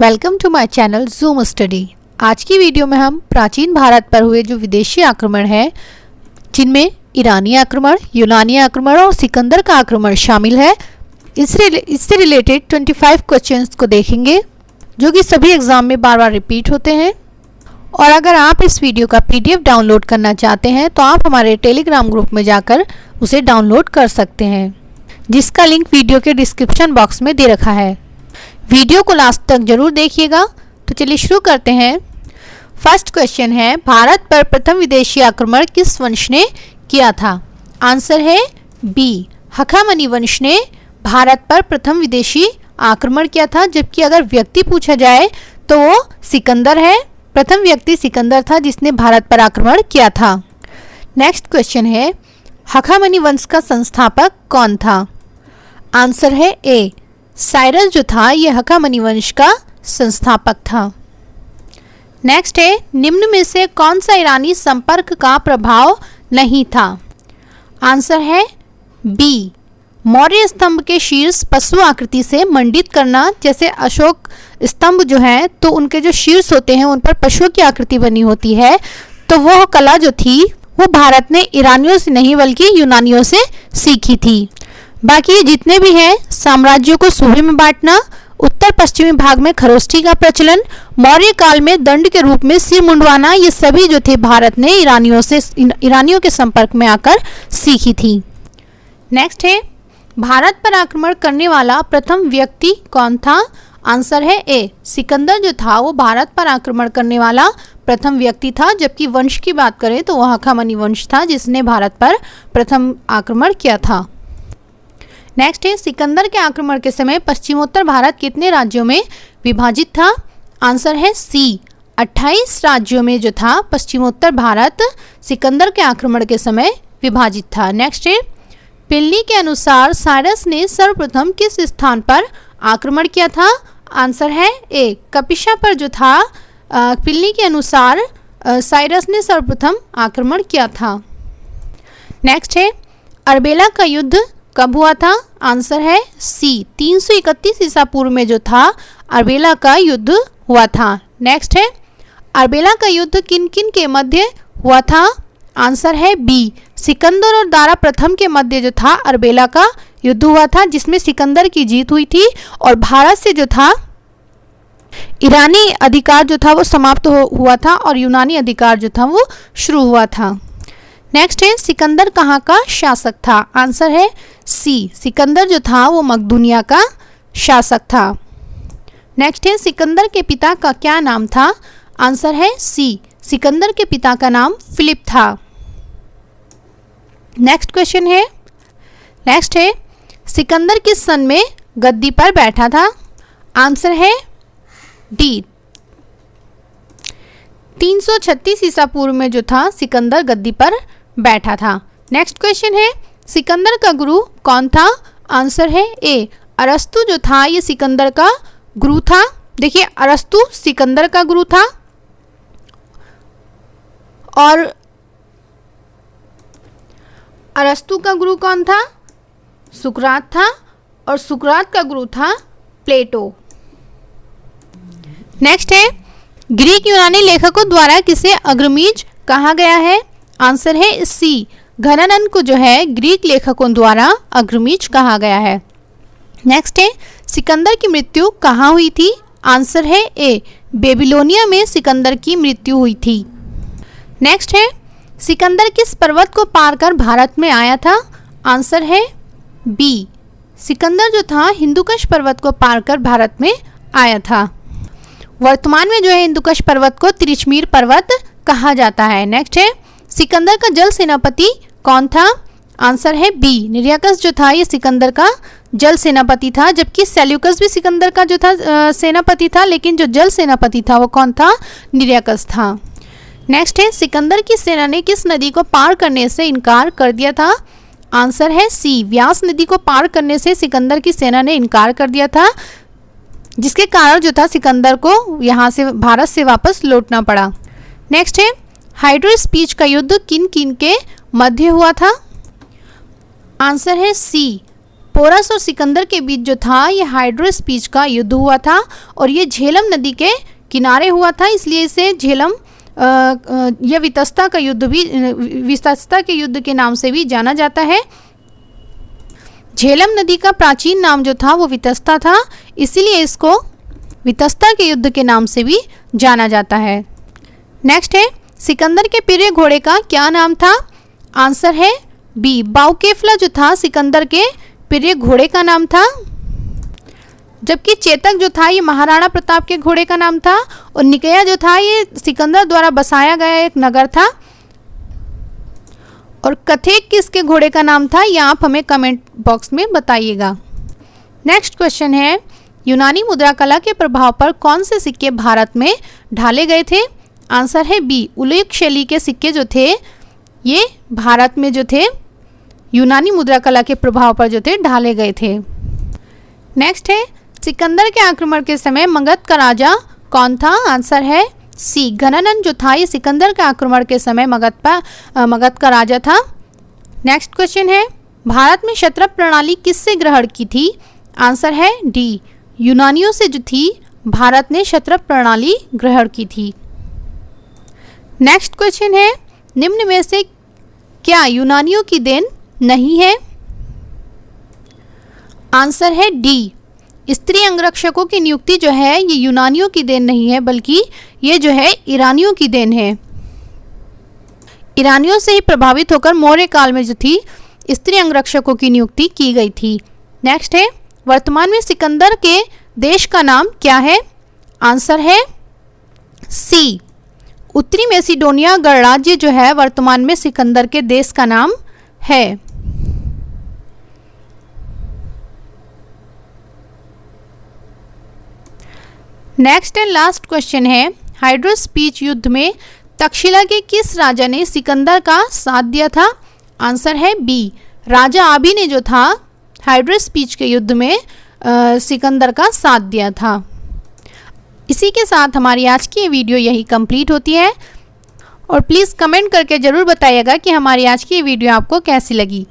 Welcome to my channel Zoom Study. आज की video में हम प्राचीन भारत पर हुए जो विदेशी आक्रमण है, जिनमें ईरानी आक्रमण, यूनानी आक्रमण और सिकंदर का आक्रमण शामिल है, इससे रिलेटेड 25 क्वेश्चंस को देखेंगे जो कि सभी एग्जाम में बार बार रिपीट होते हैं। और अगर आप इस वीडियो का PDF डाउनलोड करना चाहते हैं तो आप हमारे टेलीग्राम ग्रुप में जाकर उसे डाउनलोड कर सकते हैं, जिसका लिंक वीडियो के डिस्क्रिप्शन बॉक्स में दे रखा है। वीडियो को लास्ट तक जरूर देखिएगा। तो चलिए शुरू करते हैं। फर्स्ट क्वेश्चन है, भारत पर प्रथम विदेशी आक्रमण किस वंश ने किया था? आंसर है बी, हखामनी वंश ने भारत पर प्रथम विदेशी आक्रमण किया था। जबकि अगर व्यक्ति पूछा जाए तो वो सिकंदर है। प्रथम व्यक्ति सिकंदर था जिसने भारत पर आक्रमण किया था। नेक्स्ट क्वेश्चन है, हखामनी वंश का संस्थापक कौन था? आंसर है ए, साइरस जो था यह हखामनी वंश का संस्थापक था। नेक्स्ट है, निम्न में से कौन सा ईरानी संपर्क का प्रभाव नहीं था? आंसर है बी, मौर्य स्तंभ के शीर्ष पशु आकृति से मंडित करना। जैसे अशोक स्तंभ जो है तो उनके जो शीर्ष होते हैं उन पर पशुओं की आकृति बनी होती है, तो वह कला जो थी वो भारत ने ईरानियों से नहीं बल्कि यूनानियों से सीखी थी। बाकी जितने भी हैं, साम्राज्यों को सूबे में बांटना, उत्तर पश्चिमी भाग में खरोष्ठी का प्रचलन, मौर्य काल में दंड के रूप में सिर मुंडवाना, ये सभी जो थे भारत ने ईरानियों के संपर्क में आकर सीखी थी। नेक्स्ट है, भारत पर आक्रमण करने वाला प्रथम व्यक्ति कौन था? आंसर है ए, सिकंदर जो था वो भारत पर आक्रमण करने वाला प्रथम व्यक्ति था। जबकि वंश की बात करें तो वह हखामनी वंश था जिसने भारत पर प्रथम आक्रमण किया था। नेक्स्ट है, सिकंदर के आक्रमण के समय पश्चिमोत्तर भारत कितने राज्यों में विभाजित था? आंसर है सी, 28 राज्यों में जो था पश्चिमोत्तर भारत सिकंदर के आक्रमण के समय विभाजित था। नेक्स्ट है, प्लिनी के अनुसार साइरस ने सर्वप्रथम किस स्थान पर आक्रमण किया था? आंसर है ए, कपिशा पर जो था प्लिनी के अनुसार साइरस ने सर्वप्रथम आक्रमण किया था। नेक्स्ट है, अर्बेला का युद्ध कब हुआ था? आंसर है सी, 331 ईसा पूर्व में जो था अर्बेला का युद्ध हुआ था। नेक्स्ट है, अर्बेला का युद्ध किन किन के मध्य हुआ था? आंसर है बी, सिकंदर और दारा प्रथम के मध्य जो था अर्बेला का युद्ध हुआ था, जिसमें सिकंदर की जीत हुई थी और भारत से जो था ईरानी अधिकार जो था वो समाप्त हुआ था और यूनानी अधिकार जो था वो शुरू हुआ था। नेक्स्ट है, सिकंदर कहाँ का शासक था? आंसर है सी, सिकंदर जो था वो मकदूनिया का शासक था। नेक्स्ट है, सिकंदर के पिता का क्या नाम था? आंसर है सी, सिकंदर के पिता का नाम फिलिप था। नेक्स्ट क्वेश्चन है, नेक्स्ट है, सिकंदर किस सन में गद्दी पर बैठा था? आंसर है डी, 336 ईसा पूर्व में जो था सिकंदर गद्दी पर बैठा था। नेक्स्ट क्वेश्चन है, सिकंदर का गुरु कौन था? आंसर है ए, अरस्तु जो था ये सिकंदर का गुरु था। देखिए, अरस्तु सिकंदर का गुरु था और अरस्तु का गुरु कौन था? सुकरात था और सुकरात का गुरु था प्लेटो। नेक्स्ट है, ग्रीक यूनानी लेखकों द्वारा किसे अग्रमीज कहा गया है? आंसर है सी, घनानन को जो है ग्रीक लेखकों द्वारा अग्रमीज कहा गया है। नेक्स्ट है, सिकंदर की मृत्यु कहाँ हुई थी? आंसर है ए, बेबीलोनिया में सिकंदर की मृत्यु हुई थी। नेक्स्ट है, सिकंदर किस पर्वत को पार कर भारत में आया था? आंसर है बी, सिकंदर जो था हिंदुकुश पर्वत को पार कर भारत में आया था। वर्तमान में जो है हिंदुकुश पर्वत को तिरिचमीर पर्वत कहा जाता है। नेक्स्ट है, सिकंदर का जल सेनापति कौन था? आंसर है बी, निर्याकस जो था ये सिकंदर का जल सेनापति था। जबकि सेल्यूकस भी सिकंदर का जो था सेनापति था, लेकिन जो जल सेनापति था वो कौन था? निर्याकस था। नेक्स्ट है, सिकंदर की सेना ने किस नदी को पार करने से इनकार कर दिया था? आंसर है सी, व्यास नदी को पार करने से सिकंदर की सेना ने इनकार कर दिया था, जिसके कारण जो था सिकंदर को यहाँ से भारत से वापस लौटना पड़ा। नेक्स्ट है, हाइड्रोस्पीच का युद्ध किन किन के मध्य हुआ था? आंसर है सी, पोरस और सिकंदर के बीच जो था ये हाइड्रोस्पीच का युद्ध हुआ था और ये झेलम नदी के किनारे हुआ था, इसलिए इसे झेलम या वितस्ता का युद्ध भी, वितस्ता के युद्ध के नाम से भी जाना जाता है। झेलम नदी का प्राचीन नाम जो था वो वितस्ता था, इसीलिए इसको वितस्ता के युद्ध के नाम से भी जाना जाता है। नेक्स्ट है, सिकंदर के प्रिय घोड़े का क्या नाम था? आंसर है बी, बाउकेफला जो था सिकंदर के प्रिय घोड़े का नाम था। जबकि चेतक जो था ये महाराणा प्रताप के घोड़े का नाम था और निकया जो था ये सिकंदर द्वारा बसाया गया एक नगर था। और कथेक किसके घोड़े का नाम था, यह आप हमें कमेंट बॉक्स में बताइएगा। नेक्स्ट क्वेश्चन है, यूनानी मुद्रा कला के प्रभाव पर कौन से सिक्के भारत में ढाले गए थे? आंसर है बी, उल्लेख शैली के सिक्के जो थे ये भारत में जो थे यूनानी मुद्रा कला के प्रभाव पर जो थे ढाले गए थे। नेक्स्ट है, सिकंदर के आक्रमण के समय मगध का राजा कौन था? आंसर है सी, घनानंद जो था ये सिकंदर के आक्रमण के समय मगध का राजा था। नेक्स्ट क्वेश्चन है, भारत में क्षत्रप प्रणाली किससे ग्रहण की थी? आंसर है डी, यूनानियों से जो थी भारत ने क्षत्रप प्रणाली ग्रहण की थी। नेक्स्ट क्वेश्चन है, निम्न में से क्या यूनानियों की देन नहीं है? आंसर है डी, स्त्री अंगरक्षकों की नियुक्ति जो है ये यूनानियों की देन नहीं है, बल्कि ये जो है ईरानियों की देन है। ईरानियों से ही प्रभावित होकर मौर्य काल में जो थी स्त्री अंगरक्षकों की नियुक्ति की गई थी। नेक्स्ट है, वर्तमान में सिकंदर के देश का नाम क्या है? आंसर है सी, उत्तरी मैसिडोनिया गणराज्य जो है वर्तमान में सिकंदर के देश का नाम है। नेक्स्ट एंड लास्ट क्वेश्चन है, हाइड्रोस्पीच युद्ध में तक्षशिला के किस राजा ने सिकंदर का साथ दिया था? आंसर है बी, राजा आबी ने जो था हाइड्रोस्पीच के युद्ध में सिकंदर का साथ दिया था। इसी के साथ हमारी आज की ये वीडियो यही कंप्लीट होती है और प्लीज़ कमेंट करके ज़रूर बताइएगा कि हमारी आज की ये वीडियो आपको कैसी लगी।